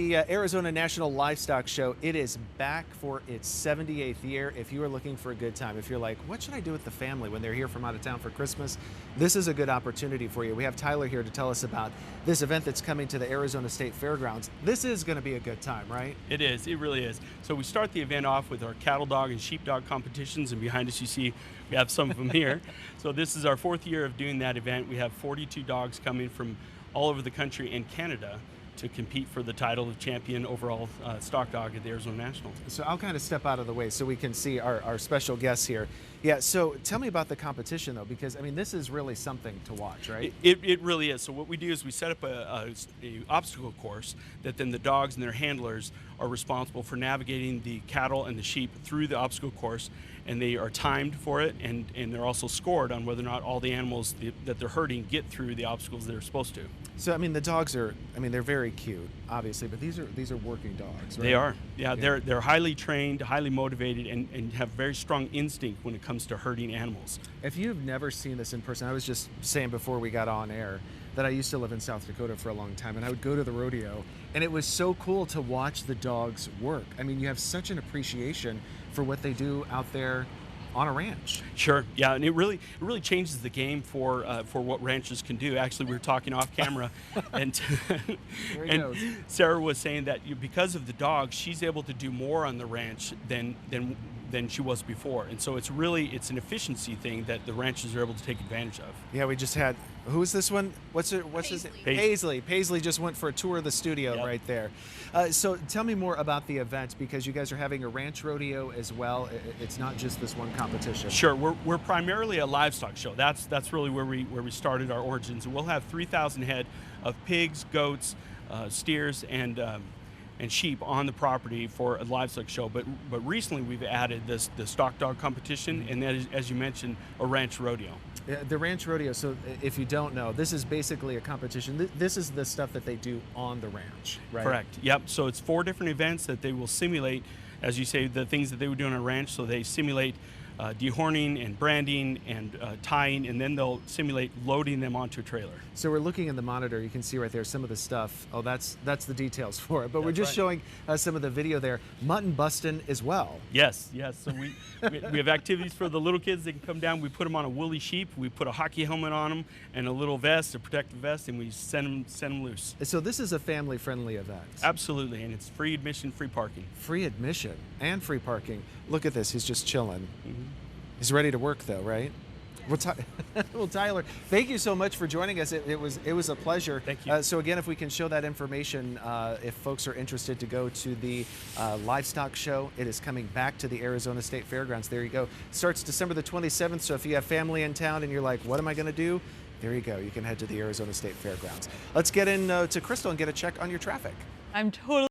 The Arizona National Livestock Show, it is back for its 78th year. If you are looking for a good time, if you're like, what should I do with the family when they're here from out of town for Christmas? This is a good opportunity for you. We have Tyler here to tell us about this event that's coming to the Arizona State Fairgrounds. This is going to be a good time, right? It is. It really is. So we start the event off with our cattle dog and sheepdog competitions, and behind us you see we have some of them here. So this is our fourth year of doing that event. We have 42 dogs coming from all over the country and Canada to compete for the title of champion overall stock dog at the Arizona National. So I'll kind of step out of the way so we can see our special guests here. Yeah, so tell me about the competition though, because I mean, this is really something to watch, right? It really is. So what we do is we set up a obstacle course that then the dogs and their handlers are responsible for navigating the cattle and the sheep through the obstacle course, and they are timed for it, and they're also scored on whether or not all the animals that they're herding get through the obstacles they're supposed to. So I mean, the dogs are, I mean, they're very cute, obviously, but these are working dogs, right? They are. Yeah. They're highly trained, highly motivated, and have very strong instinct when it comes to herding animals. If you've never seen this in person, I was just saying before we got on air that I used to live in South Dakota for a long time, and I would go to the rodeo, and it was so cool to watch the dogs work. I mean, you have such an appreciation for what they do out there on a ranch. Sure, yeah, and it really changes the game for what ranchers can do. Actually, we were talking off camera, and Sarah was saying that because of the dog, she's able to do more on the ranch than she was before, and so it's an efficiency thing that the ranchers are able to take advantage of. Yeah, we just had, who's this one? What's his name? Paisley. Paisley just went for a tour of the studio right there. So tell me more about the event, because you guys are having a ranch rodeo as well. It's not just this one competition. Sure, we're primarily a livestock show. That's really where we started our origins, and we'll have 3,000 head of pigs, goats, steers, and sheep on the property for a livestock show, but recently we've added the stock dog competition, and that is, as you mentioned, a ranch rodeo. The ranch rodeo, so if you don't know, this is basically a competition. This is the stuff that they do on the ranch, right? Correct, yep. So it's 4 different events that they will simulate, as you say, the things that they would do on a ranch. So they simulate dehorning and branding and tying, and then they'll simulate loading them onto a trailer. So we're looking in the monitor. You can see right there some of the stuff. Oh, that's the details for it. But we're just showing some of the video there. Mutton busting as well. Yes. So we have activities for the little kids. They can come down. We put them on a woolly sheep. We put a hockey helmet on them and a little vest, a protective vest, and we send them loose. So this is a family-friendly event. Absolutely, and it's free admission, free parking. Free admission and free parking. Look at this. He's just chilling. Mm-hmm. He's ready to work, though, right? Well, Tyler, thank you so much for joining us. It was a pleasure. Thank you. So again, if we can show that information, if folks are interested to go to the livestock show, it is coming back to the Arizona State Fairgrounds. There you go. Starts December the 27th. So if you have family in town and you're like, what am I going to do? There you go. You can head to the Arizona State Fairgrounds. Let's get in to Crystal and get a check on your traffic. I'm totally